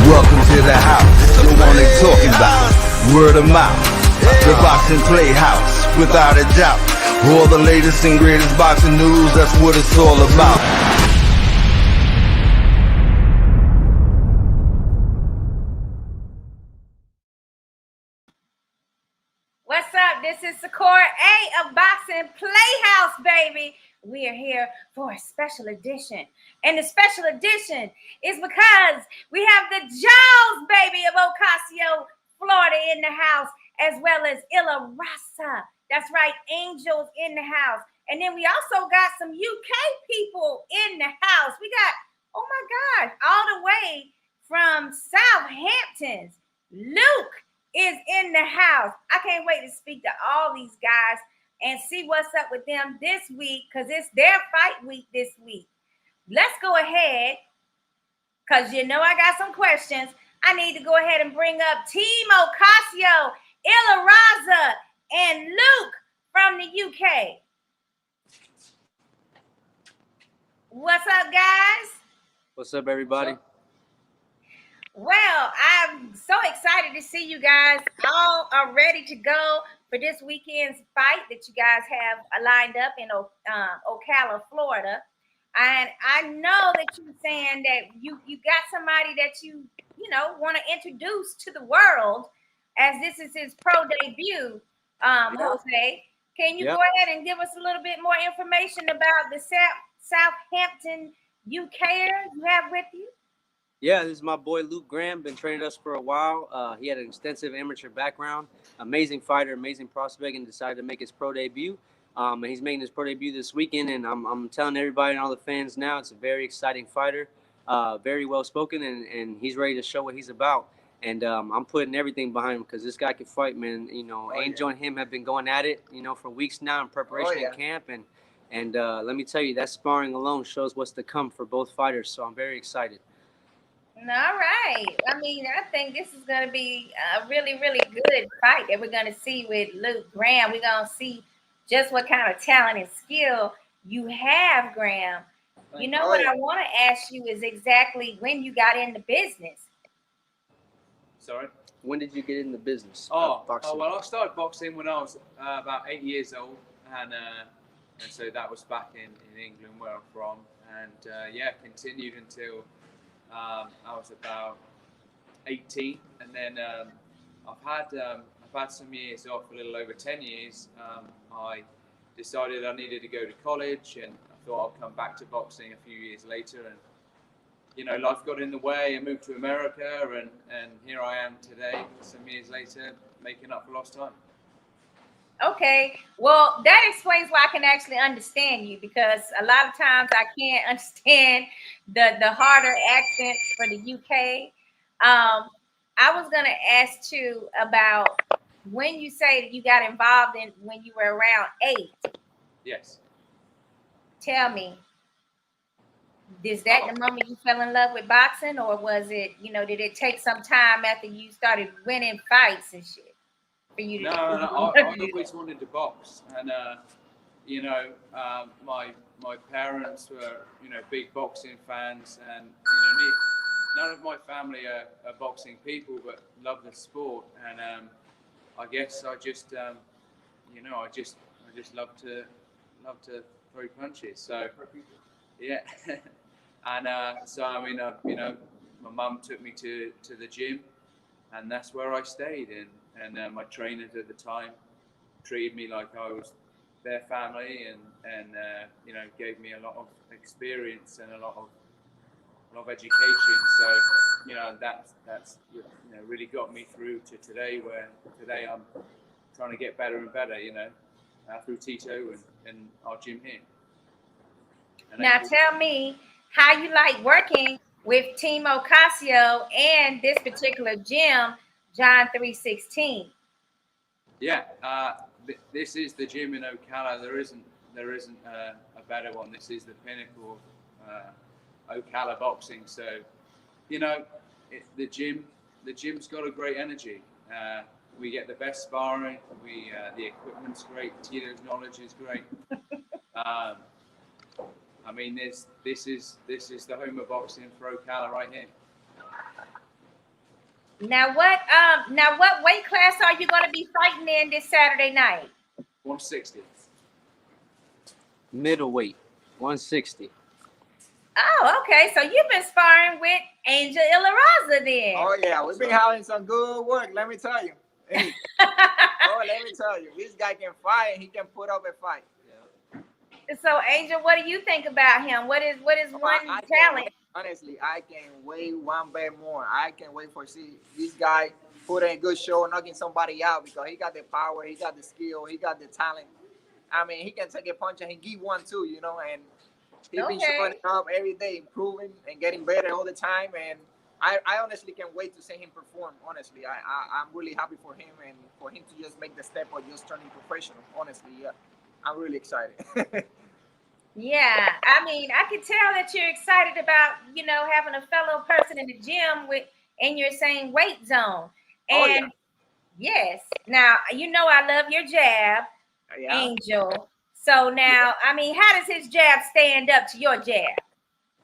Welcome to the house, the one they talking about. Word of mouth, the boxing playhouse, without a doubt. All the latest and greatest boxing news, that's what it's all about. What's up? This is Sakura A of Boxing PlayHouse, baby. We are here for a special edition. And the special edition is because we have the Jaws, baby, of Ocasio, Florida in the house, as well as Illa Rasa. That's right, Angels in the house. And then we also got some UK people in the house. We got, oh my gosh, all the way from Southampton, Luke is in the house. I can't wait to speak to all these guys and see what's up with them this week, because it's their fight week this week. Let's go ahead, because you know I got some questions. I need to go ahead and bring up Team Ocasio, Illa Raza, and Luke from the UK. What's up, guys? What's up, everybody? Well, I'm so excited to see you guys all are ready to go for this weekend's fight that you guys have lined up in Ocala, Florida. And I know that you're saying that you got somebody that you want to introduce to the world, as this is his pro debut. Jose, can you go ahead and give us a little bit more information about the Southampton UKer you have with you? Yeah, this is my boy Luke Graham. Been training us for a while. He had an extensive amateur background, amazing fighter, amazing prospect, and decided to make his pro debut. And he's making his pro debut this weekend, and I'm telling everybody and all the fans now, it's a very exciting fighter, very well spoken, and he's ready to show what he's about. And I'm putting everything behind him because this guy can fight, man. Angel and him have been going at it, for weeks now in preparation in camp, and let me tell you, that sparring alone shows what's to come for both fighters. So I'm very excited. All right. I mean, I think this is going to be a really, really good fight that we're going to see with Luke Graham. We're going to see just what kind of talent and skill you have, Graham. You know what I want to ask you is exactly when you got into business. Sorry? When did you get in the business? Well, I started boxing when I was about 8 years old, and so that was back in England, where I'm from, and continued until I was about 18, and then I've had some years off, a little over 10 years. I decided I needed to go to college, and I thought I'd come back to boxing a few years later, and life got in the way. I moved to America, and here I am today, some years later, making up for lost time. Okay, well, that explains why I can actually understand you, because a lot of times I can't understand the harder accent for the UK. I was going to ask too about when you say that you got involved in when you were around 8. Yes. Tell me, is that the moment you fell in love with boxing, or was it, did it take some time after you started winning fights and shit? No, I always wanted to box, and my parents were big boxing fans, and none of my family are boxing people, but love the sport, and I guess I just I just love to throw punches. So yeah, and my mum took me to the gym, and that's where I stayed. And my trainers at the time treated me like I was their family, and gave me a lot of experience and a lot of education. So that's really got me through to today, where today I'm trying to get better and better. Through Tito and our gym here. And now tell me how you like working with Team Ocasio and this particular gym, John 316. Yeah, this is the gym in Ocala. There isn't a better one. This is the pinnacle of Ocala boxing. So, the gym's got a great energy. We get the best sparring. The equipment's great. Tito's knowledge is great. This is the home of boxing for Ocala right here. Now what weight class are you going to be fighting in this Saturday night? 160. Middleweight, 160. Oh, okay. So you've been sparring with Angel Ilaraza then. Oh yeah, we've been having some good work. Let me tell you. Hey, oh, let me tell you, this guy can fight and he can put up a fight. So Angel, what do you think about him? What is one I talent? honestly, I can wait one bet more. I can wait for see this guy put in a good show, knocking somebody out because he got the power, he got the skill, he got the talent. I mean, he can take a punch and he give one too, you know, and he's been showing up every day, improving and getting better all the time. And I honestly can't wait to see him perform. Honestly, I'm really happy for him and for him to just make the step of just turning professional. Honestly, yeah, I'm really excited. Yeah, I mean, I can tell that you're excited about, having a fellow person in the gym in your same weight zone. And yes, now, I love your jab, Angel. So now, I mean, how does his jab stand up to your jab?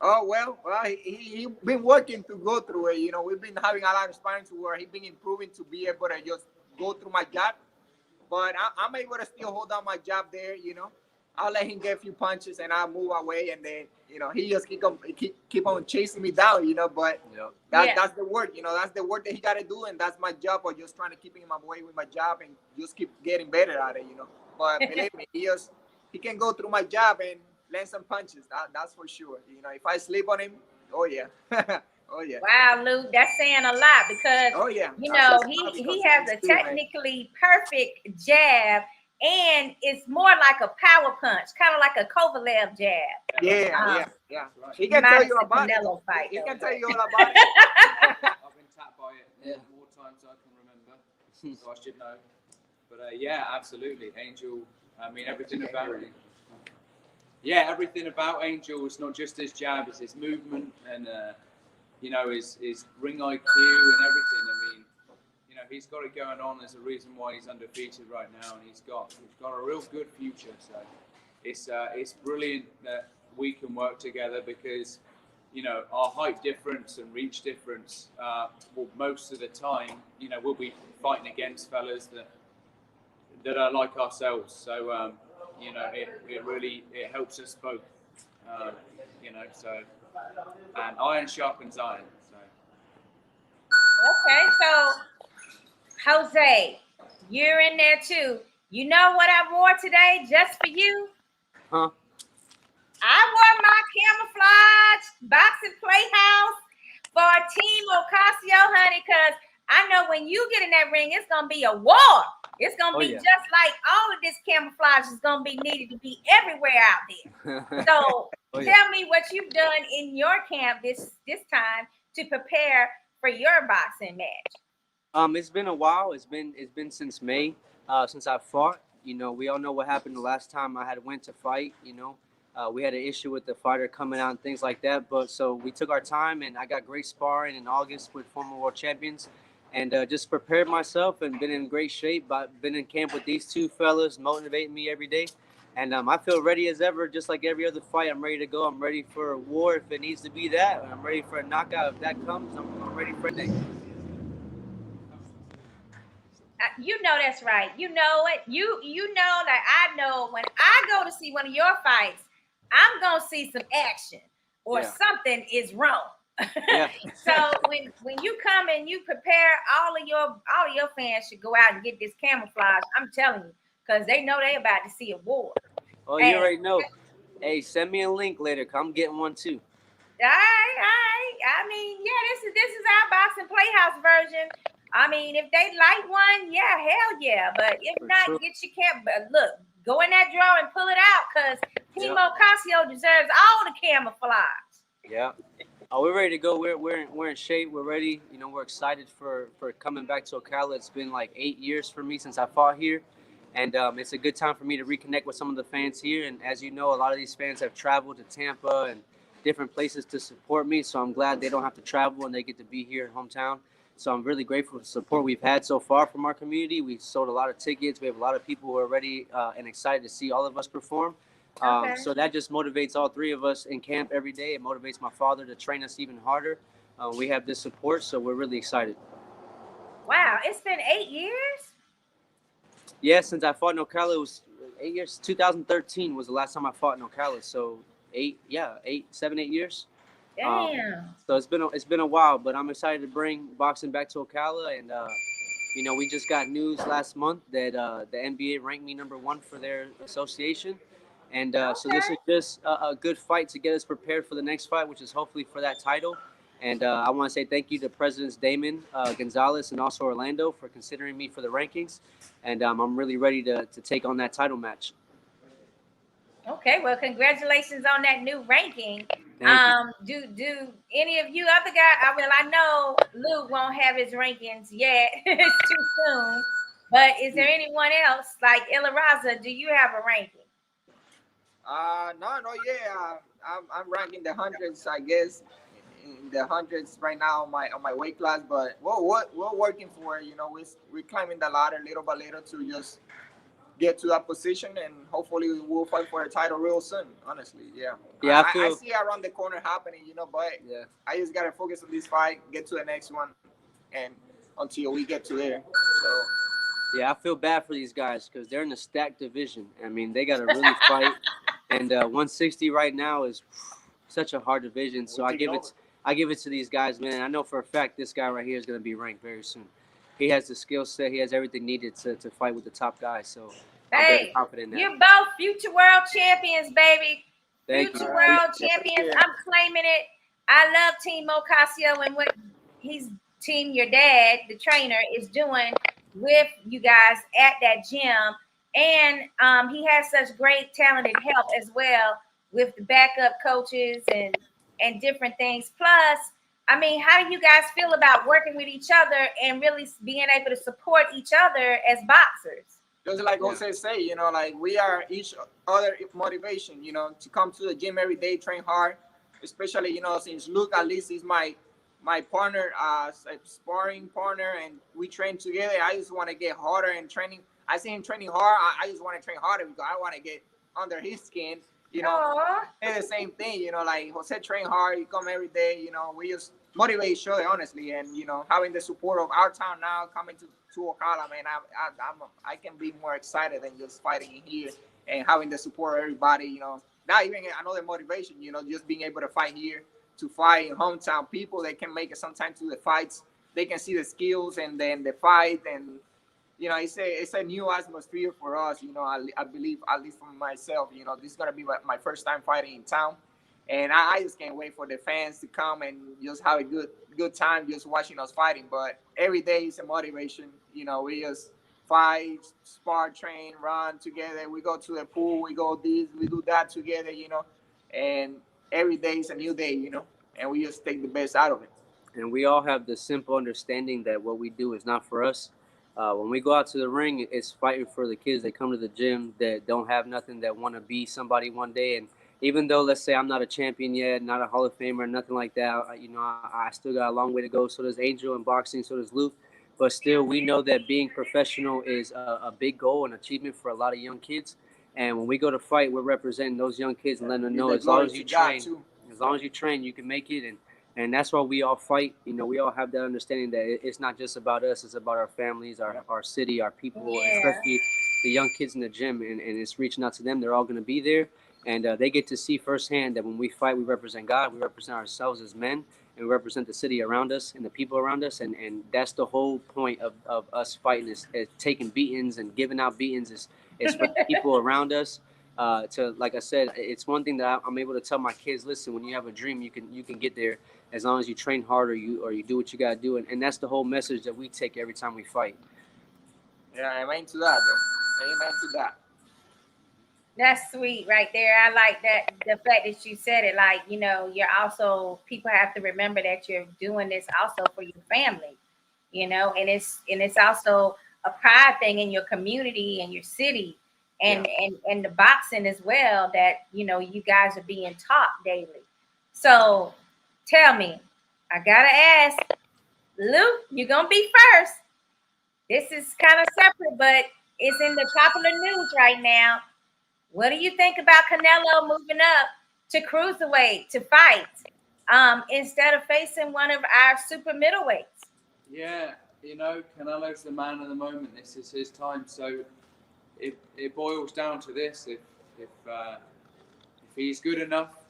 Oh, well, he been working to go through it. You know, we've been having a lot of sparring to where he's been improving to be able to just go through my jab. But I'm able to still hold on my jab there, you know. I'll let him get a few punches and I'll move away. And then, he just keep on chasing me down, But that's the work, that's the work that he got to do. And that's my job of just trying to keep him away with my jab and just keep getting better at it, But believe me, he can go through my jab and land some punches. That's for sure. If I sleep on him, oh, yeah. Oh, yeah. Wow, Luke, that's saying a lot because, he has a technically perfect jab and it's more like a power punch, kind of like a Kovalev jab. Yeah. He can tell you about it. He can tell you all about it. I've been tapped by it more times than I can remember, so I should know. But yeah, absolutely. Angel, I mean, everything about it. Yeah, everything about Angel is not just his jab, it's his movement and, his ring IQ and everything. I mean, he's got it going on. There's a reason why he's undefeated right now, and he's got a real good future. So it's brilliant that we can work together because, our height difference and reach difference, well, most of the time, we'll be fighting against fellas that are like ourselves. So, it really helps us both. So, and iron sharpens iron. So. Okay, so Jose, you're in there too. You know what I wore today just for you? Huh? I wore my camouflage boxing playhouse for Team Ocasio, honey, because I know when you get in that ring, it's going to be a war. It's going to be just like all of this camouflage is going to be needed to be everywhere out there. So tell me what you've done in your camp this time to prepare for your boxing match. It's been a while. It's been since May, since I fought. We all know what happened the last time I had went to fight. We had an issue with the fighter coming out and things like that. But so we took our time, and I got great sparring in August with former world champions, and just prepared myself and been in great shape. I've been in camp with these two fellas, motivating me every day. And I feel ready as ever, just like every other fight. I'm ready to go. I'm ready for a war if it needs to be that. I'm ready for a knockout if that comes. I'm ready for that. You know that's right. You know it. You know that I know when I go to see one of your fights, I'm gonna see some action or something is wrong. So when you come and you prepare, all of your fans should go out and get this camouflage. I'm telling you, because they know they about to see a war. Oh, you already know. Hey, send me a link later. I'm getting one too. All right. I mean, this is our boxing playhouse version. I mean, if they like one, hell yeah. But if not, get your camp. But look, go in that drawer and pull it out because Team Ocasio deserves all the camouflage. Yeah. Oh, we're ready to go. We're in shape. We're ready. We're excited for coming back to Ocala. It's been like 8 years for me since I fought here. And it's a good time for me to reconnect with some of the fans here. And as you know, a lot of these fans have traveled to Tampa and different places to support me. So I'm glad they don't have to travel and they get to be here in hometown. So I'm really grateful for the support we've had so far from our community. We've sold a lot of tickets. We have a lot of people who are ready and excited to see all of us perform. So that just motivates all three of us in camp every day. It motivates my father to train us even harder. We have this support, so we're really excited. Wow, it's been 8 years? Yeah, since I fought in Ocala, it was 8 years. 2013 was the last time I fought in Ocala. So 7, 8 years. Damn. So it's been a while, but I'm excited to bring boxing back to Ocala, and we just got news last month that the NBA ranked me #1 for their association, and so this is just a good fight to get us prepared for the next fight, which is hopefully for that title. And I want to say thank you to Presidents Damon Gonzalez and also Orlando for considering me for the rankings, and I'm really ready to take on that title match. Okay, well, congratulations on that new ranking. Thank you. Do any of you other guys? I know Luke won't have his rankings yet. It's too soon. But is there anyone else like Ella Raza? Do you have a ranking? No, yeah. I'm ranking the hundreds, I guess, in the hundreds right now on my weight class. But we're working for it. You know, we're climbing the ladder little by little to just get to that position, and hopefully we'll fight for a title real soon. Honestly, yeah. Yeah, I see it around the corner happening. You know, but Yeah. I just gotta focus on this fight, get to the next one, and until we get to there. So. Yeah, I feel bad for these guys because they're in a stacked division. I mean, they got to really fight, and 160 right now is such a hard division. So I give it to these guys, man. I know for a fact this guy right here is going to be ranked very soon. He has the skill set. He has everything needed to fight with the top guys. So I'm very confident in that. You're both future world champions, baby. Thank Future you. world champions. I'm claiming it. I love Team Ocasio and what your dad, the trainer, is doing with you guys at that gym. And he has such great talented help as well with the backup coaches and different things. Plus, I mean, how do you guys feel about working with each other and really being able to support each other as boxers? Just like Jose say, you know, like we are each other motivation, you know, to come to the gym every day, train hard, especially, you know, since Luke at least is my partner, a sparring partner, and we train together. I just want to get harder and training. I see him training hard. I just want to train harder because I want to get under his skin, you know. And the same thing, you know, like Jose train hard, he come every day, you know, we just motivate each other, honestly. And, you know, having the support of our town now coming to Ocala, man, I can be more excited than just fighting in here and having the support of everybody, you know. Not even another motivation, you know, just being able to fight here, to fight in hometown people that can make it sometimes to the fights. They can see the skills and then the fight, and you know, it's a new atmosphere for us. You know, I believe, at least for myself, you know, this is gonna be my first time fighting in town, and I just can't wait for the fans to come and just have a good time just watching us fighting. But every day is a motivation. You know, we just fight, spar, train, run together. We go to the pool, we go this, we do that together. You know, and every day is a new day. You know, and we just take the best out of it. And we all have the simple understanding that what we do is not for us. When we go out to the ring, it's fighting for the kids that come to the gym that don't have nothing, that want to be somebody one day. And even though, let's say, I'm not a champion yet, not a Hall of Famer, nothing like that, you know, I still got a long way to go. So does Angel in boxing, so does Luke. But still, we know that being professional is a big goal and achievement for a lot of young kids. And when we go to fight, we're representing those young kids and letting them know as long as you train, you can make it. And that's why we all fight. You know, we all have that understanding that it's not just about us. It's about our families, our city, our people, especially the young kids in the gym. And it's reaching out to them. They're all going to be there. And they get to see firsthand that when we fight, we represent God. We represent ourselves as men. And we represent the city around us and the people around us. And that's the whole point of us fighting is taking beatings and giving out beatings is for the people around us. To, like I said, it's one thing that I'm able to tell my kids, listen, when you have a dream, you can get there as long as you train hard or you do what you got to do. And that's the whole message that we take every time we fight. Yeah, amen to that, though. Amen to that. That's sweet right there. I like that, the fact that you said it. Like, you know, you're also, people have to remember that you're doing this also for your family, you know, and it's also a pride thing in your community and your city. And the boxing as well, that, you know, you guys are being taught daily. So tell me, I gotta ask, Luke, you're gonna be first. This is kind of separate, but it's in the popular news right now. What do you think about Canelo moving up to cruiserweight to fight instead of facing one of our super middleweights? Yeah, you know, Canelo's the man of the moment. This is his time. So it boils down to this: if he's good enough,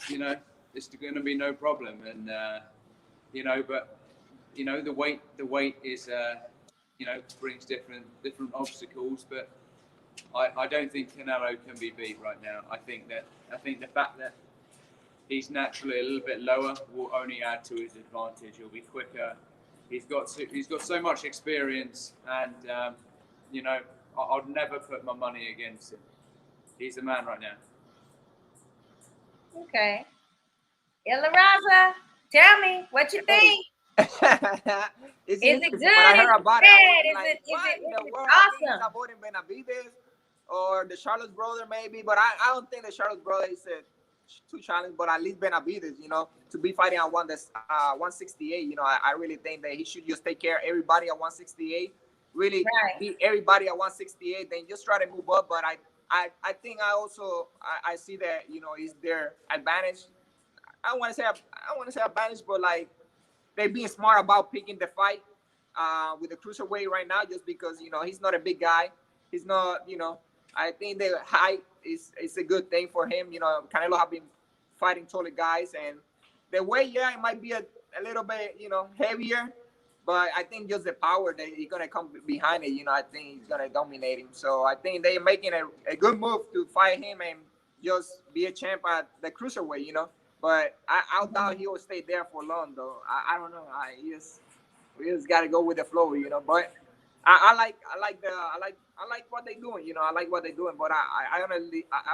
you know, it's going to be no problem. And you know, but you know, the weight is you know, brings different obstacles. But I don't think Canelo can be beat right now. I think the fact that he's naturally a little bit lower will only add to his advantage. He'll be quicker. He's got so much experience, and you know, I'd never put my money against him. He's the man right now. Okay. Ella Raza, tell me what you think. It's Is it good? When I heard about it, I was like, Is what it in the world? awesome? I think it's avoiding Benavidez or the Charlotte brother maybe, but I don't think the Charlotte brother is too challenging, but at least Benavidez, you know, to be fighting at 168, you know, I really think that he should just take care of everybody at 168, really beat everybody at 168, then just try to move up. But I think I see that, you know, is their advantage. I don't want to say advantage, but like they being smart about picking the fight with the cruiserweight right now, just because, you know, he's not a big guy. He's not, you know. I think the height is a good thing for him. You know, Canelo have been fighting taller guys, and the weight, yeah, it might be a little bit, you know, heavier, but I think just the power that he's gonna come behind it. You know, I think he's gonna dominate him. So I think they're making a good move to fight him and just be a champ at the cruiserweight. You know, but I doubt he will stay there for long, though. I don't know. We just gotta go with the flow, you know. But I like what they're doing, you know. I like what they're doing, but I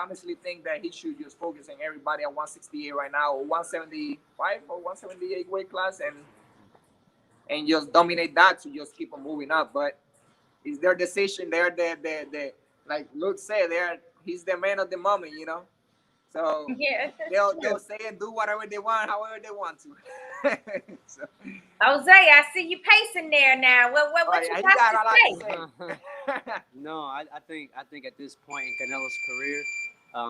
honestly think that he should just focus on everybody at 168 right now, or 175 or 178 weight class, and just dominate that to just keep on moving up. But it's their decision. They're the like Luke said, he's the man of the moment, you know. So yeah, they'll say and do whatever they want, however they want to. So, Jose, I see you pacing there now. What you got to say? No, I think at this point in Canelo's career,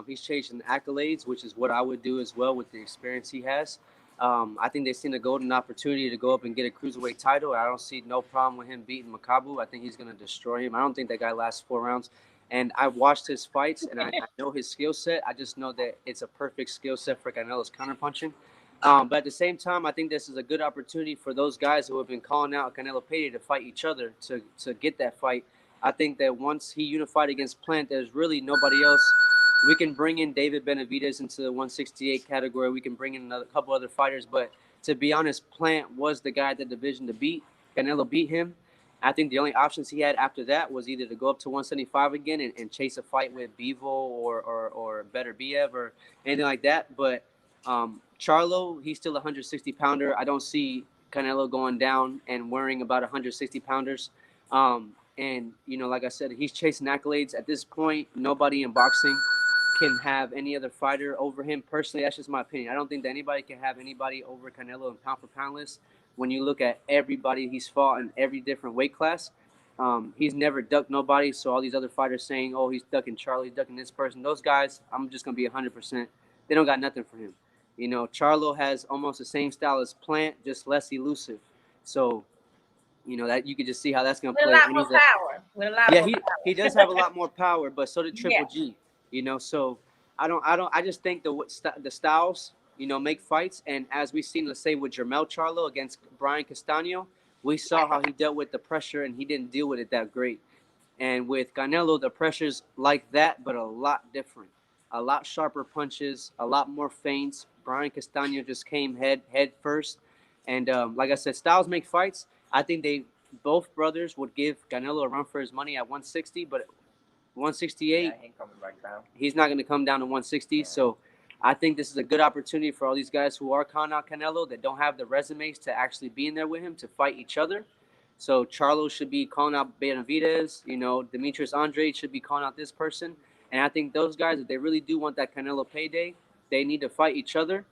he's chasing accolades, which is what I would do as well with the experience he has. I think they've seen a golden opportunity to go up and get a cruiserweight title. I don't see no problem with him beating Makabu. I think he's going to destroy him. I don't think that guy lasts 4 rounds. And I've watched his fights, and I know his skill set. I just know that it's a perfect skill set for Canelo's counterpunching. But at the same time, I think this is a good opportunity for those guys who have been calling out Canelo Payday to fight each other to get that fight. I think that once he unified against Plant, there's really nobody else. We can bring in David Benavidez into the 168 category. We can bring in a couple other fighters. But to be honest, Plant was the guy at the division to beat. Canelo beat him. I think the only options he had after that was either to go up to 175 again and chase a fight with Bevo or Better Biev or anything like that. But Charlo, he's still a 160-pounder. I don't see Canelo going down and worrying about 160-pounders. And, you know, like I said, he's chasing accolades. At this point, nobody in boxing can have any other fighter over him. Personally, that's just my opinion. I don't think that anybody can have anybody over Canelo in pound-for-pound list. When you look at everybody he's fought in every different weight class, he's never ducked nobody. So all these other fighters saying, oh, he's ducking Charlie, he's ducking this person, those guys, I'm just going to be 100%. They don't got nothing for him. You know, Charlo has almost the same style as Plant, just less elusive. So, you know, that you could just see how that's going to play. With a lot more power. Yeah, he does have a lot more power, but so did Triple G. You know, so I just think the styles, you know, make fights. And as we've seen, let's say with Jermell Charlo against Brian Castano, we saw how he dealt with the pressure and he didn't deal with it that great. And with Canelo, the pressure's like that, but a lot different. A lot sharper punches, a lot more feints. Brian Castano just came head first. And like I said, styles make fights. I think both brothers would give Canelo a run for his money at 160, but 168, he's not going to come down to 160. Yeah. So I think this is a good opportunity for all these guys who are calling out Canelo that don't have the resumes to actually be in there with him to fight each other. So Charlo should be calling out Benavidez. You know, Demetrius Andrade should be calling out this person. And I think those guys, if they really do want that Canelo payday, they need to fight each other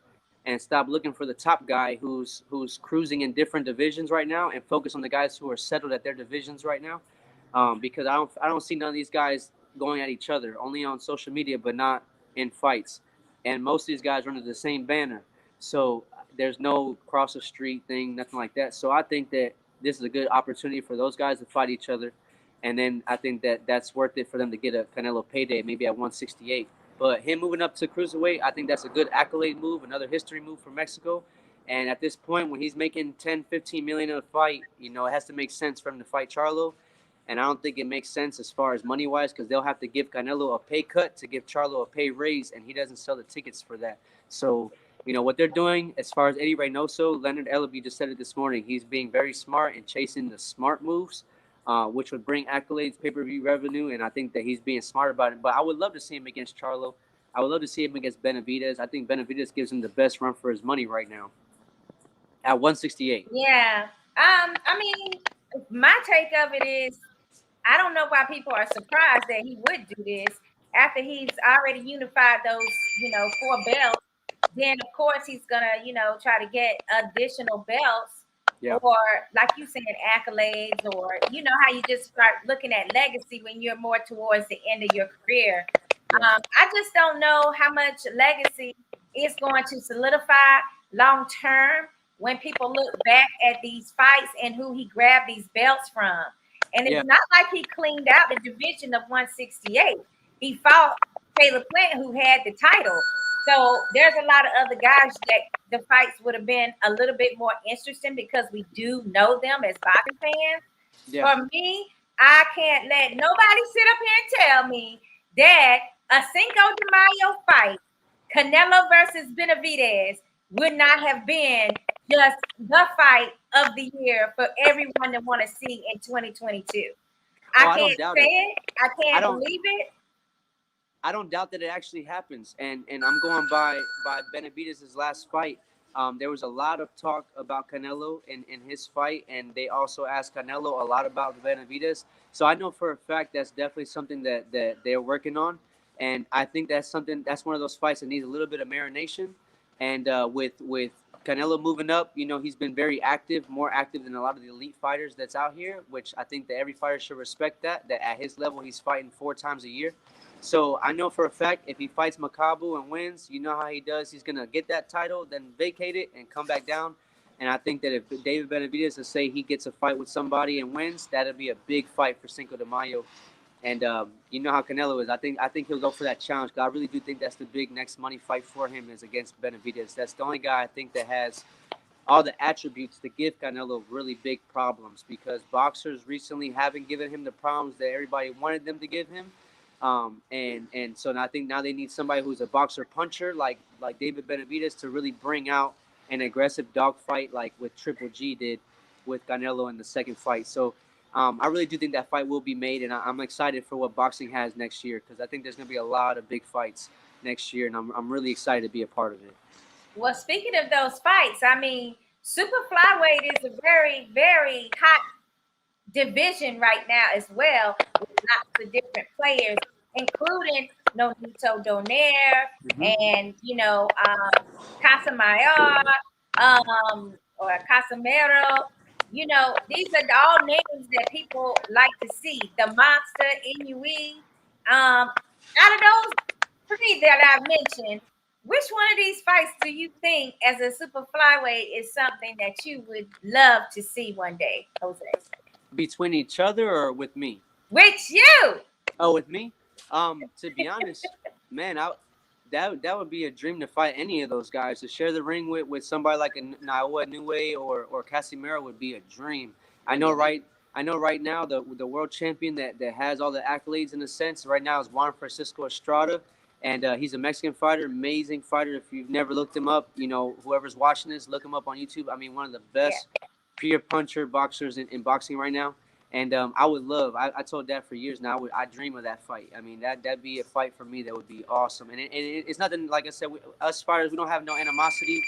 and stop looking for the top guy who's cruising in different divisions right now and focus on the guys who are settled at their divisions right now. Because I don't see none of these guys going at each other, only on social media, but not in fights. And most of these guys are under the same banner. So there's no cross the street thing, nothing like that. So I think that this is a good opportunity for those guys to fight each other. And then I think that's worth it for them to get a Canelo payday, maybe at 168. But him moving up to cruiserweight, I think that's a good accolade move, another history move for Mexico. And at this point, when he's making 10, 15 million in a fight, you know, it has to make sense for him to fight Charlo. And I don't think it makes sense as far as money wise, because they'll have to give Canelo a pay cut to give Charlo a pay raise, and he doesn't sell the tickets for that. So, you know, what they're doing as far as Eddie Reynoso, Leonard Ellaby just said it this morning. He's being very smart and chasing the smart moves, which would bring accolades, pay per view revenue, and I think that he's being smart about it. But I would love to see him against Charlo. I would love to see him against Benavidez. I think Benavidez gives him the best run for his money right now at 168. Yeah. I mean, my take of it is, I don't know why people are surprised that he would do this after he's already unified those, 4 belts. Then of course he's gonna, try to get additional belts, or like you said, accolades, or how you just start looking at legacy when you're more towards the end of your career. I just don't know how much legacy is going to solidify long term when people look back at these fights and who he grabbed these belts from. And it's not like he cleaned out the division of 168. He fought Caleb Plant, who had the title. So there's a lot of other guys that the fights would have been a little bit more interesting because we do know them as boxing fans. Yeah. For me, I can't let nobody sit up here and tell me that a Cinco de Mayo fight, Canelo versus Benavidez, would not have been just the fight of the year for everyone to want to see in 2022. I can't say it. I can't believe it. I don't doubt that it actually happens, and I'm going by Benavidez' last fight. There was a lot of talk about Canelo in his fight, and they also asked Canelo a lot about Benavidez. So I know for a fact that's definitely something that they're working on, and I think that's one of those fights that needs a little bit of marination. And with Canelo moving up, he's been very active, more active than a lot of the elite fighters that's out here, which I think that every fighter should respect that at his level, he's fighting 4 times a year. So I know for a fact if he fights Makabu and wins, you know how he does. He's going to get that title, then vacate it and come back down. And I think that if David Benavidez to say he gets a fight with somebody and wins, that'll be a big fight for Cinco de Mayo. And you know how Canelo is. I think he'll go for that challenge. I really do think that's the big next money fight for him is against Benavidez. That's the only guy I think that has all the attributes to give Canelo really big problems, because boxers recently haven't given him the problems that everybody wanted them to give him. And so I think now they need somebody who's a boxer puncher like David Benavidez to really bring out an aggressive dogfight like what Triple G did with Canelo in the second fight. So I really do think that fight will be made, and I'm excited for what boxing has next year, because I think there's going to be a lot of big fights next year, and I'm really excited to be a part of it. Well, speaking of those fights, I mean, super flyweight is a very, very hot division right now as well, with lots of different players, including Nonito Donaire and Casamayor, or Casamero. These are all names that people like to see. The Monster, Inui. Out of those 3 that I mentioned, which one of these fights do you think, as a super flyweight, is something that you would love to see one day, Jose? Between each other or with me? With you. Oh, with me? To be honest, man, that would be a dream to fight any of those guys. To share the ring with somebody like a Naoya Inoue or Casimero would be a dream. I know right now the world champion that has all the accolades in a sense right now is Juan Francisco Estrada, and he's a Mexican fighter, amazing fighter. If you've never looked him up, whoever's watching this, look him up on YouTube. I mean, one of the best pure puncher boxers in boxing right now. And I would love. I told Dad for years now. I dream of that fight. I mean, that'd be a fight for me that would be awesome. And it's nothing, like I said. Us fighters, we don't have no animosity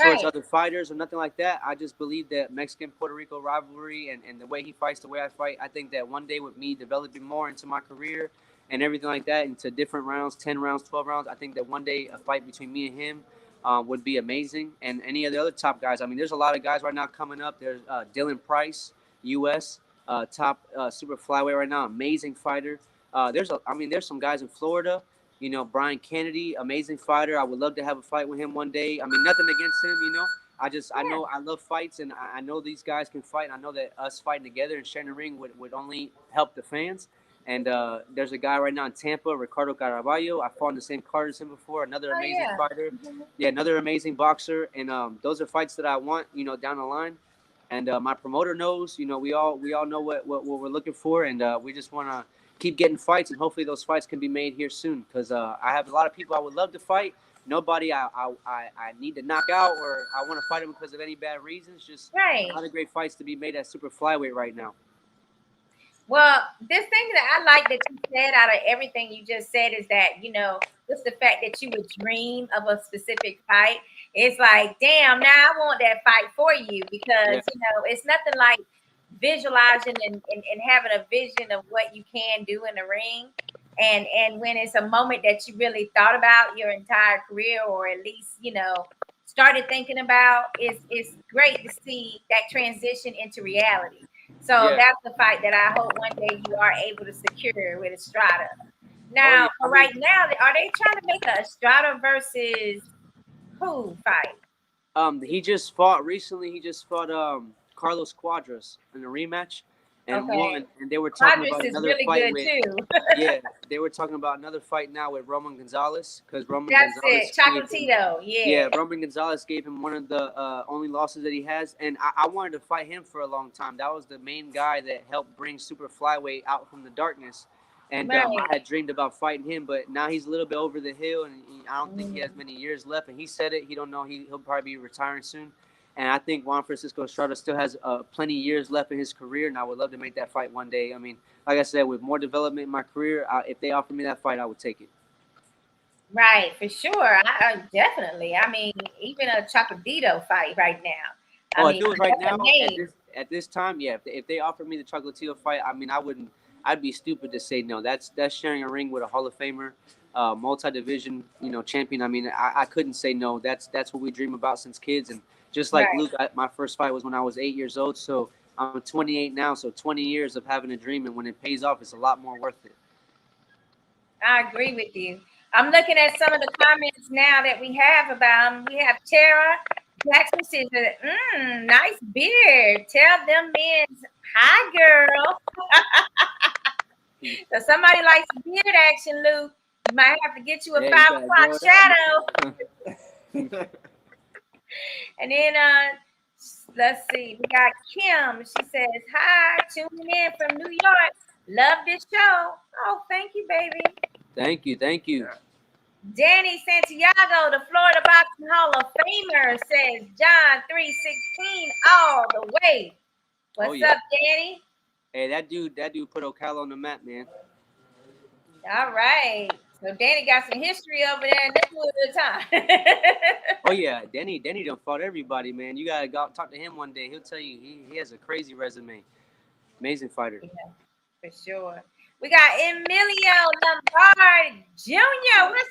towards other fighters or nothing like that. I just believe that Mexican Puerto Rico rivalry and the way he fights, the way I fight. I think that one day with me developing more into my career and everything like that, into different rounds, 10 rounds, 12 rounds. I think that one day a fight between me and him would be amazing. And any of the other top guys. I mean, there's a lot of guys right now coming up. There's Dylan Price, U.S. Top super flyweight right now, amazing fighter. There's some guys in Florida, Brian Kennedy, amazing fighter. I would love to have a fight with him one day. I mean, nothing against him, I know I love fights, and I know these guys can fight. I know that us fighting together and sharing the ring would only help the fans. And there's a guy right now in Tampa, Ricardo Caraballo. I fought in the same card as him before. Another Oh amazing yeah. fighter. Mhm. Yeah, another amazing boxer. And those are fights that I want, down the line. And my promoter knows, we all know what we're looking for, and we just want to keep getting fights, and hopefully those fights can be made here soon. Because I have a lot of people I would love to fight. Nobody I need to knock out, or I want to fight them because of any bad reasons. Just Right. a lot of great fights to be made at super flyweight right now. Well, this thing that I like that you said out of everything you just said is that, just the fact that you would dream of a specific fight. It's like, damn, now I want that fight for you because, Yeah. it's nothing like visualizing and having a vision of what you can do in the ring. And when it's a moment that you really thought about your entire career, or at least, started thinking about, it's great to see that transition into reality. So Yeah. that's the fight that I hope one day you are able to secure with Estrada. Oh, yeah. Now, for right now, are they trying to make a Estrada versus who fight? He just fought recently. He just fought Carlos Cuadras in a rematch, and Okay. won. And they were talking Quadras about is another really fight good with. too. Yeah, they were talking about another fight now with Roman Gonzalez, because Roman That's Gonzalez it. gave him, Chocolatito. yeah, Yeah. Roman Gonzalez gave him one of the only losses that he has, and I wanted to fight him for a long time. That was the main guy that helped bring super flyweight out from the darkness, and I Right. had dreamed about fighting him, but now he's a little bit over the hill, and I don't think he has Mm. many years left. And he said it; he don't know he'll probably be retiring soon. And I think Juan Francisco Estrada still has plenty of years left in his career, and I would love to make that fight one day. I mean, like I said, with more development in my career, if they offer me that fight, I would take it. Right, for sure. I definitely. I mean, even a Chocolatito fight right now. I Oh, if mean, it was right that's a now name. at this time, yeah. If they offered me the Chocolatito fight, I mean, I wouldn't. I'd be stupid to say no. That's sharing a ring with a Hall of Famer, multi-division, champion. I mean, I couldn't say no. That's what we dream about since kids. And just like Right. Luke, my first fight was when I was 8 years old. So I'm 28 now. So 20 years of having a dream, and when it pays off, it's a lot more worth it. I agree with you. I'm looking at some of the comments now that we have about them. We have Tara Jackson says, nice beard. Tell them men, hi, girl. So somebody likes beard action, Luke. You might have to get you a Yeah, you 5 gotta o'clock grow it shadow. And then let's see, we got Kim. She says, hi, tuning in from New York. Love this show. Oh, thank you, baby. Thank you, thank you. Danny Santiago, the Florida Boxing Hall of Famer, says John 3:16 all the way. What's yeah. up, Danny? Hey, that dude put Ocala on the map, man. All right. So Danny got some history over there in this little time. Oh yeah, Denny done fought everybody, man. You gotta go talk to him one day. He'll tell you he has a crazy resume. Amazing fighter. Yeah, for sure. We got Emilio Lombard Jr. What's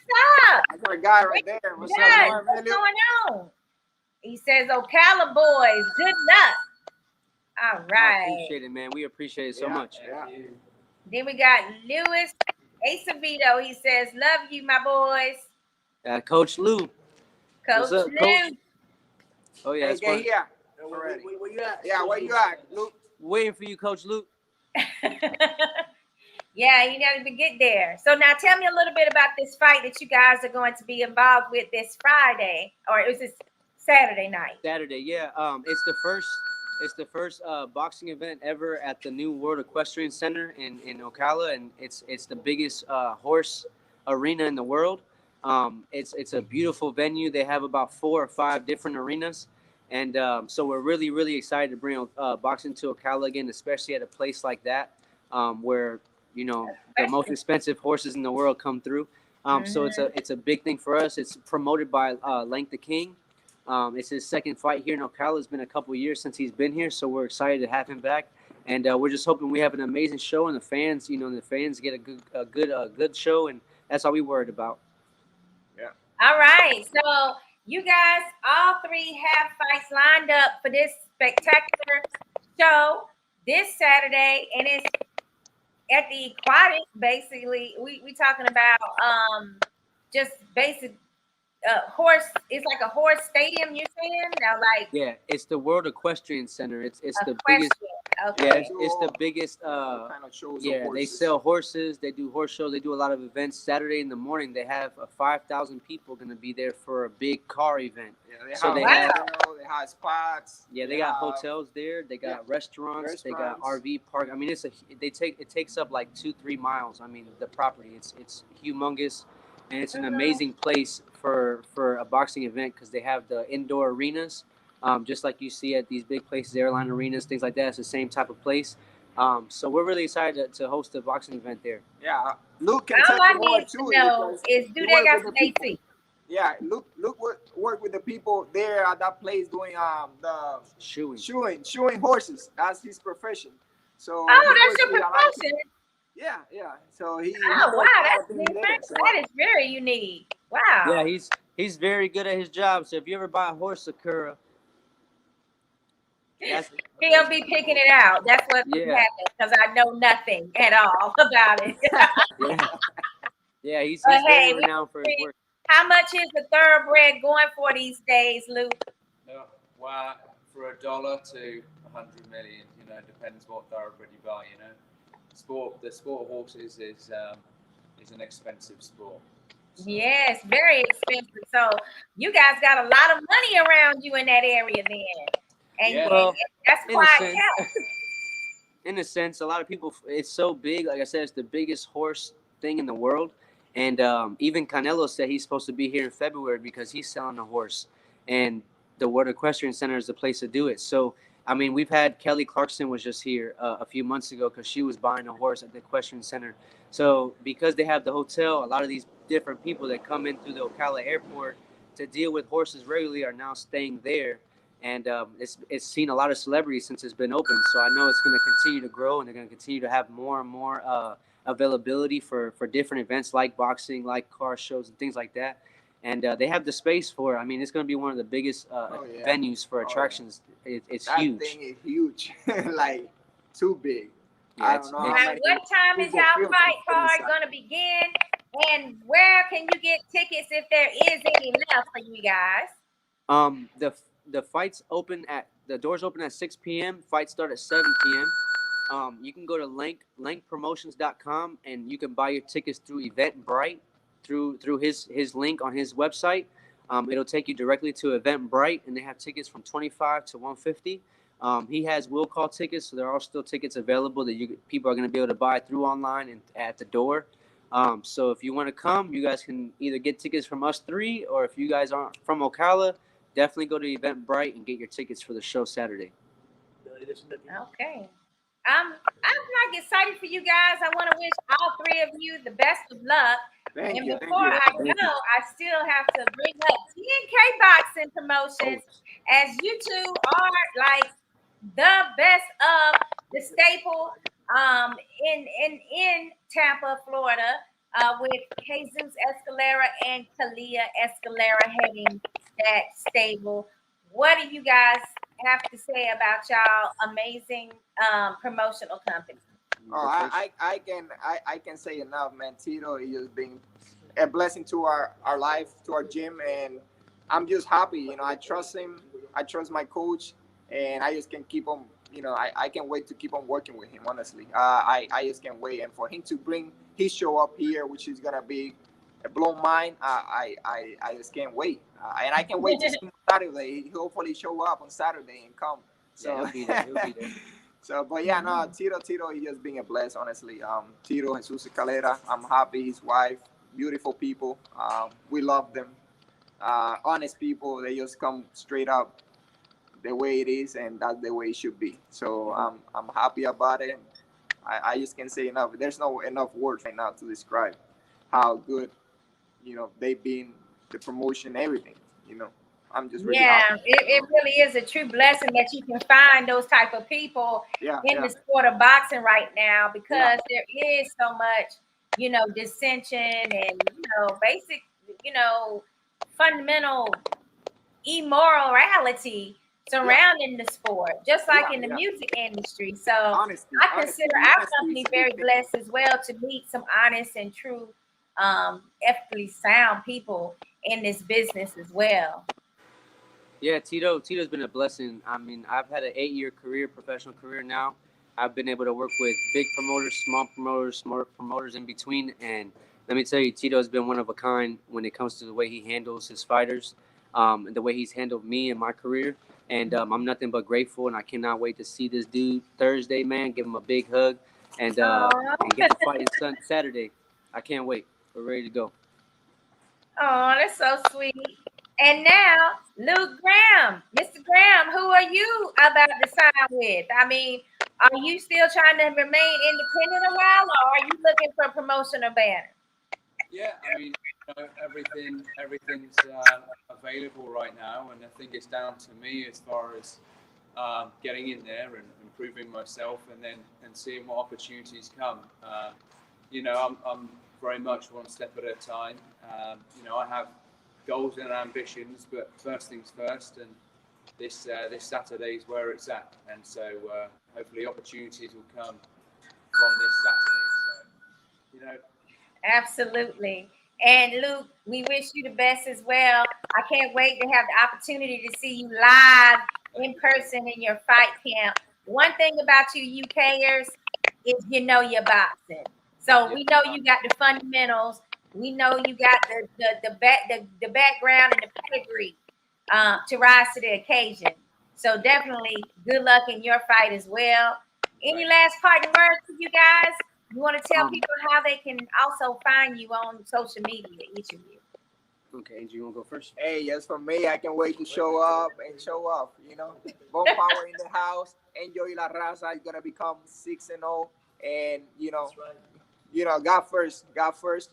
up? That's our guy right there. What's up, Good. man, What's Emilio? going on? He says, Ocala boys, good luck. All I right. appreciate it, man. We appreciate it so Yeah, much. yeah. Then we got Lewis Acevedo. He says, love you, my boys. Coach Lou. Coach What's up, Lou. Coach? Oh yeah, Hey, that's get fine. here. Where you at? Yeah, where you at, Luke? Waiting for you, Coach Luke. Yeah, you got to get there. So now tell me a little bit about this fight that you guys are going to be involved with this Friday, or is this Saturday night? Saturday, yeah. It's the first boxing event ever at the new World Equestrian Center in Ocala, and it's the biggest horse arena in the world. It's a beautiful venue. They have about 4 or 5 different arenas, and so we're really excited to bring boxing to Ocala again, especially at a place like that, where the most expensive horses in the world come through. So it's a big thing for us. It's promoted by Lank the King. It's his second fight here in Ocala. It's been a couple years since he's been here, so we're excited to have him back. And we're just hoping we have an amazing show, and the fans get a good show, and that's all we worried about. Yeah. All right. So you guys, all 3 have fights lined up for this spectacular show this Saturday, and it's at the Aquatic. Basically, we talking about just basic horse. It's like a horse stadium. You're saying now, like Yeah, it's the World Equestrian Center. It's a the question. biggest. Okay. Yeah, it's the biggest. Kind of shows of Yeah, they horses. sell horses. They do horse shows. They do a lot of events. Saturday in the morning, they have 5,000 people going to be there for a big car event. Yeah, they So have they hotel, they have spots. Yeah, they got hotels there. They got restaurants. They got RV park. I mean, it takes up like 2-3 miles. I mean, the property. It's humongous, and it's an amazing place for a boxing event because they have the indoor arenas, just like you see at these big places, airline arenas, things like that. It's the same type of place. So we're really excited to host a boxing event there. Yeah, Luke can All tell I you more need too. to know because is do he they work got with some the people. AC? Yeah, Luke work with the people there at that place doing the shoeing horses. That's his profession. So Oh, he that's works your with a lot of profession. people. Yeah. So he Oh does wow, a lot that's of things there. different. So That is very unique. Wow. Yeah, he's very good at his job. So if you ever buy a horse, Sakura, He'll be picking it out. That's what happens because I know nothing at all about it. yeah, he's But very hey, renowned for his work. how much is the thoroughbred going for these days, Luke? Well, for $1 to 100 million, depends what thoroughbred you buy. The sport of horses is an expensive sport. So. Yes, very expensive. So you guys got a lot of money around you in that area then. And, Well, and that's quite in a sense, a lot of people, it's so big. Like I said, it's the biggest horse thing in the world. And even Canelo said he's supposed to be here in February because he's selling a horse. And the World Equestrian Center is the place to do it. So, I mean, we've had Kelly Clarkson was just here a few months ago because she was buying a horse at the Equestrian Center. So because they have the hotel, a lot of these different people that come in through the Ocala airport to deal with horses regularly are now staying there. And it's seen a lot of celebrities since it's been open. So I know it's going to continue to grow, and they're going to continue to have more and more availability for different events like boxing, like car shows, and things like that. And they have the space for it. I mean, it's going to be one of the biggest venues for attractions. It's huge. That thing is huge, like too big. Yeah, I don't know. Now, what time is y'all fight card going to begin? And where can you get tickets if there is any left for you guys? The fights open the doors open at 6 p.m. Fights start at 7 p.m. You can go to lankpromotions.com and you can buy your tickets through Eventbrite through his link on his website. It'll take you directly to Eventbrite, and they have tickets from $25 to $150. He has will call tickets, so there are still tickets available that people are going to be able to buy through online and at the door. So if you want to come, you guys can either get tickets from us three, or if you guys aren't from Ocala, definitely go to Eventbrite and get your tickets for the show Saturday. Okay. I'm like excited for you guys. I want to wish all three of you the best of luck. Thank you. Before I go, I still have to bring up TNK Boxing Promotions, as you two are like the best of the staple in Tampa, Florida, with Jesus Escalera and Kalia Escalera heading that stable. What do you guys have to say about y'all amazing promotional company? Oh, I can say enough, man. Tito is just being a blessing to our life, to our gym, and I'm just happy. I trust him. I trust my coach, and I just can keep on. I can't wait to keep on working with him. Honestly, I just can't wait, and for him to bring his show up here, which is gonna be a blow mind. I just can't wait, and I can't wait to see him Saturday. He'll hopefully show up on Saturday and come. So. Yeah, he'll be there. So, but yeah, no, Tito, he just being a bless, honestly. Tito, Jesus Calera, I'm happy. His wife, beautiful people. We love them. Honest people. They just come straight up the way it is, and that's the way it should be. So I'm happy about it. I just can't say enough. There's no enough words right now to describe how good, they've been, the promotion, everything, I'm just really happy. It really is a true blessing that you can find those type of people in the sport of boxing right now, because there is so much, dissension and, basic, fundamental immorality surrounding the sport, just like in the music industry. So I consider our company very blessed as well to meet some honest and true, ethically sound people in this business as well. Yeah, Tito's been a blessing. I mean, I've had an 8-year career, professional career now. I've been able to work with big promoters, small promoters in between. And let me tell you, Tito has been one of a kind when it comes to the way he handles his fighters, and the way he's handled me in my career. And I'm nothing but grateful, and I cannot wait to see this dude Thursday, man. Give him a big hug, and get the fight Saturday. I can't wait. We're ready to go. Oh, that's so sweet. And now, Luke Graham. Mr. Graham, who are you about to sign with? I mean, are you still trying to remain independent a while, or are you looking for promotion or banner? Yeah, I mean, everything's available right now, and I think it's down to me as far as getting in there and improving myself, and seeing what opportunities come. I'm very much one step at a time. I have goals and ambitions, but first things first, and this Saturday is where it's at, and so hopefully opportunities will come from this Saturday. So, Absolutely. And Luke, we wish you the best as well. I can't wait to have the opportunity to see you live in person in your fight camp. One thing about you UKers is your boxing. So we know you got the fundamentals. We know you got the background and the pedigree to rise to the occasion. So definitely good luck in your fight as well. Any last parting words to you guys? You want to tell people how they can also find you on social media, each of you? Okay, Angie, you want to go first? Hey, yes, for me, I can't wait to show up and show off. Bone power in the house. Enjoy la raza. You're gonna become 6-0, and God first. God first.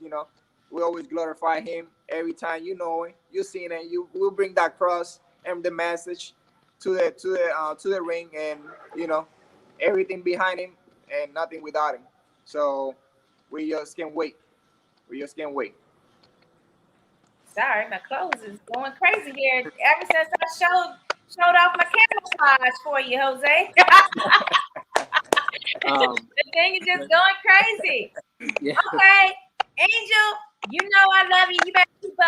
We always glorify Him every time. You seen it. You will bring that cross and the message to the ring, and everything behind Him and nothing without Him. So we just can't wait. Sorry, my clothes is going crazy here. Ever since I showed off my camouflage for you, Jose. The thing is just going crazy. Yeah. Okay, Angel, I love you. You better keep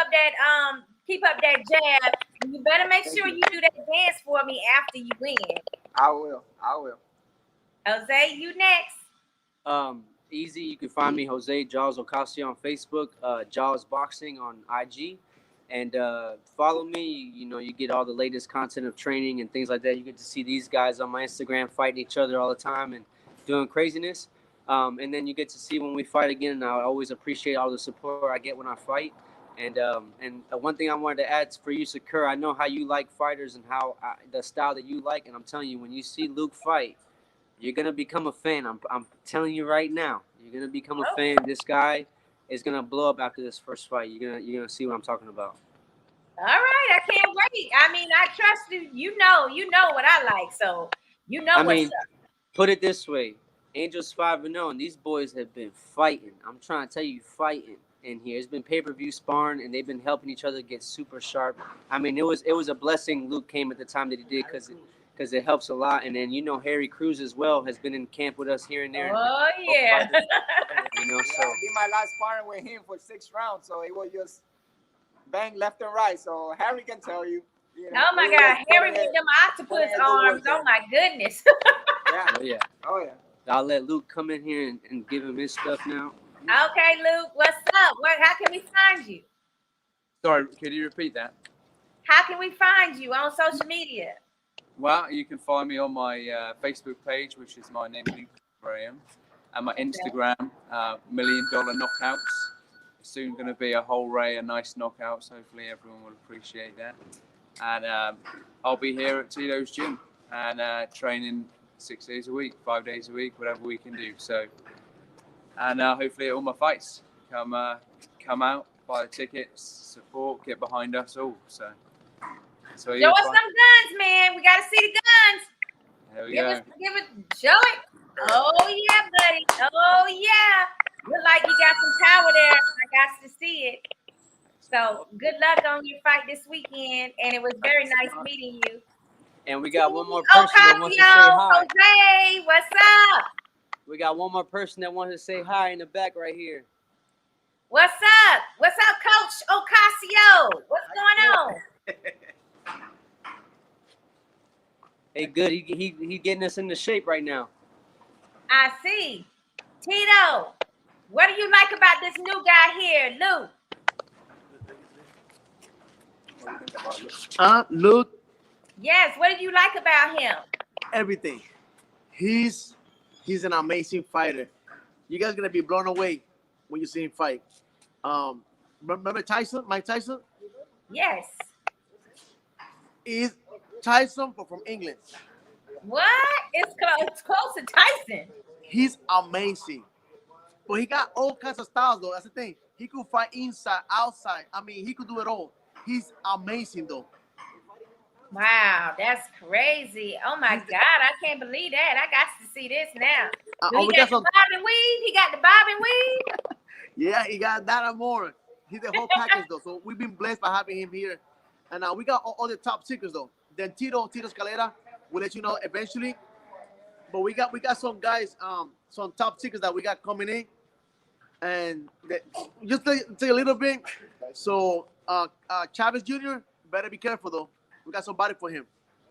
up that jab. And you better make sure you do that dance for me after you win. I will. Jose, you next. Easy. You can find me, Jose Jaws Ocasio, on Facebook, Jaws Boxing on IG, and follow me. You get all the latest content of training and things like that. You get to see these guys on my Instagram fighting each other all the time and doing craziness. And then you get to see when we fight again. And I always appreciate all the support I get when I fight. And one thing I wanted to add for you, Sakur, I know how you like fighters and how the style that you like. And I'm telling you, when you see Luke fight, you're gonna become a fan. I'm telling you right now. You're gonna become a fan. This guy is gonna blow up after this first fight. You're gonna see what I'm talking about. All right, I can't wait. I mean, I trust you. You know what I like, so what's up. Put it this way: Angel's 5-0, and these boys have been fighting. I'm trying to tell you, fighting in here. It's been pay-per-view sparring, and they've been helping each other get super sharp. I mean, it was a blessing Luke came at the time that he did, because it helps a lot. And then Harry Cruz as well has been in camp with us here and there. Oh yeah. So did my last sparring with him for 6 rounds, so it was just bang left and right. So Harry can tell you. Oh my God, Harry with them octopus arms. Oh my goodness. Oh yeah. I'll let Luke come in here and give him his stuff now. Okay, Luke, what's up? How can we find you? Sorry, could you repeat that? How can we find you on social media? Well, you can find me on my Facebook page, which is my name, Luke Graham, and my Instagram, $1 Million Knockouts. Soon going to be a whole array of nice knockouts. Hopefully everyone will appreciate that. And I'll be here at Tito's gym and training 6 days a week, 5 days a week, whatever we can do. So, and hopefully all my fights come out, buy the tickets, support, get behind us all. So show us some guns, man. We got to see the guns. There we go. Show it. Oh yeah, buddy. Oh yeah. Look like you got some power there. I got to see it. So good luck on your fight this weekend, and it was very nice meeting you. And we got one more person that wants to say hi. Jose, what's up? We got one more person that wants to say hi in the back right here. What's up? What's up, Coach Ocasio? What's going on? Hey, good. He getting us into shape right now. I see. Tito, what do you like about this new guy here, Luke? Luke, Yes, what do you like about him? everything. He's an amazing fighter. You guys gonna be blown away when you see him fight. Remember Tyson, Mike Tyson? Yes. Is Tyson from England. What? It's close to Tyson. He's amazing. But he got all kinds of styles though. That's the thing. He could fight inside, outside. I mean, he could do it all. He's amazing though. Wow, that's crazy. Oh my God, I can't believe that. I got to see this now. He got the bob and weave. He got the bob and weave. Yeah, he got that and more. He's the whole package though. So we've been blessed by having him here. And we got all the top seekers though. Then Tito Escalera will let you know eventually. But we got some guys, some top seekers that we got coming in. And just to tell you a little bit. So Chavez Jr., better be careful though. We got somebody for him.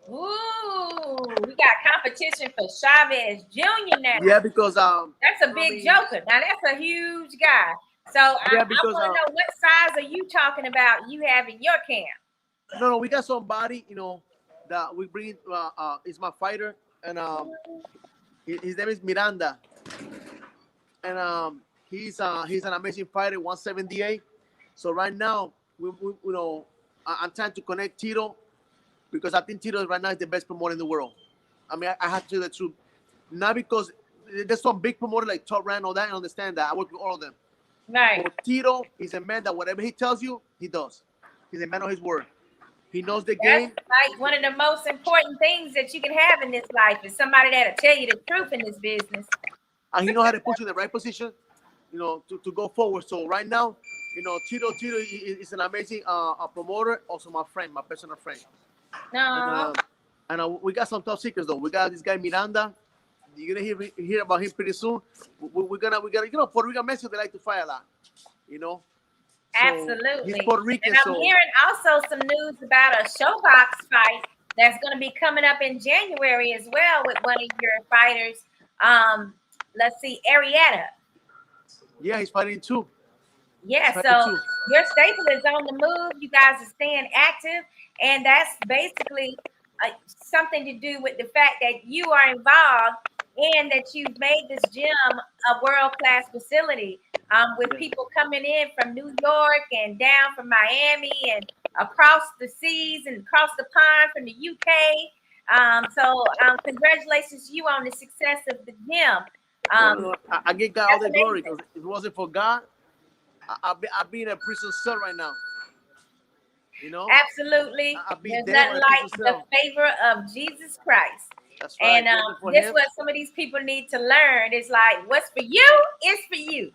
Ooh, we got competition for Chavez Jr. now. Yeah, because that's a big joker. Now that's a huge guy. So I want to know, what size are you talking about you have in your camp? No, we got somebody, that we bring. Is my fighter, and his name is Miranda, and he's an amazing fighter, 178. So right now, I'm trying to connect Tito, because I think Tito right now is the best promoter in the world. I mean, I have to tell the truth. Not because there's some big promoter like Top Rank, all that. I understand that. I work with all of them. Right. But Tito is a man that whatever he tells you, he does. He's a man of his word. He knows the game. That's like one of the most important things that you can have in this life is somebody that'll tell you the truth in this business. And he knows how to put you in the right position, to go forward. So right now, Tito is an amazing promoter, also my friend, my personal friend. No. And we got some top seekers though. We got this guy Miranda. You're gonna hear about him pretty soon. We're gonna Puerto Rican Mexico, they like to fight a lot, So absolutely. he's Puerto Rican. And I'm hearing also some news about a showbox fight that's going to be coming up in January as well with one of your fighters. Let's see, Arietta. Yeah, he's fighting too. Yeah, so your staple is on the move. You guys are staying active, and that's basically something to do with the fact that you are involved and that you've made this gym a world-class facility with people coming in from New York and down from Miami and across the seas and across the pond from the UK. So congratulations to you on the success of the gym. I give God all the glory, because if it wasn't for God, I'd be in a prison cell right now. Absolutely. There's nothing like the favor of Jesus Christ. That's right. And this is what some of these people need to learn. It's like, what's for you is for you.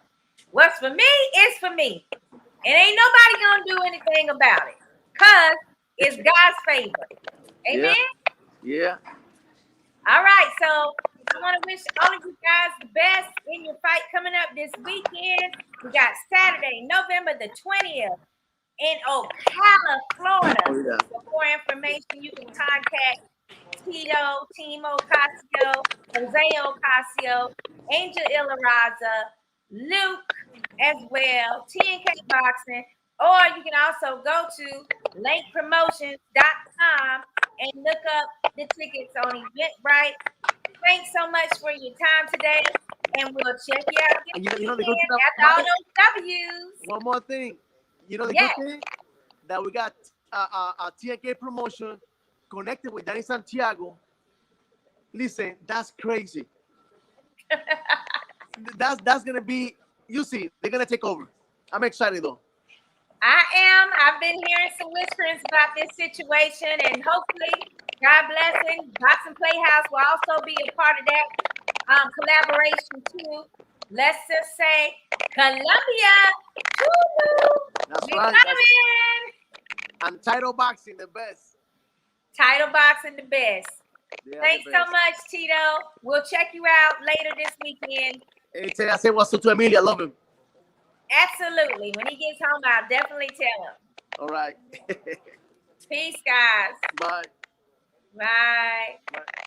What's for me is for me. And ain't nobody gonna do anything about it, because it's God's favor. Amen? Yeah. All right, so I want to wish all of you guys the best in your fight coming up this weekend. We got Saturday, November the 20th in Ocala, Florida. Oh, yeah. For more information, you can contact Tito, Team Ocasio, Jose Ocasio, Angel Ilaraza, Luke as well, TNK Boxing, or you can also go to lakepromotions.com and look up the tickets on Eventbrite. Thanks so much for your time today, and we'll check you out again after all those W's. One more thing. The good thing that we got a TNK promotion connected with Danny Santiago. Listen, that's crazy. that's gonna be, you see, they're gonna take over. I'm excited though. I am. I've been hearing some whisperings about this situation, and hopefully, God blessing, Boxing PlayHouse will also be a part of that collaboration too. Let's just say Colombia. That's we're right. coming. Untitled Boxing, the best. Title Boxing, the best. Yeah, thanks so much, Tito. We'll check you out later this weekend. Hey, I say what's up to Emilio. I love him. Absolutely. When he gets home, I'll definitely tell him. All right. Peace, guys. Bye. Bye. Bye.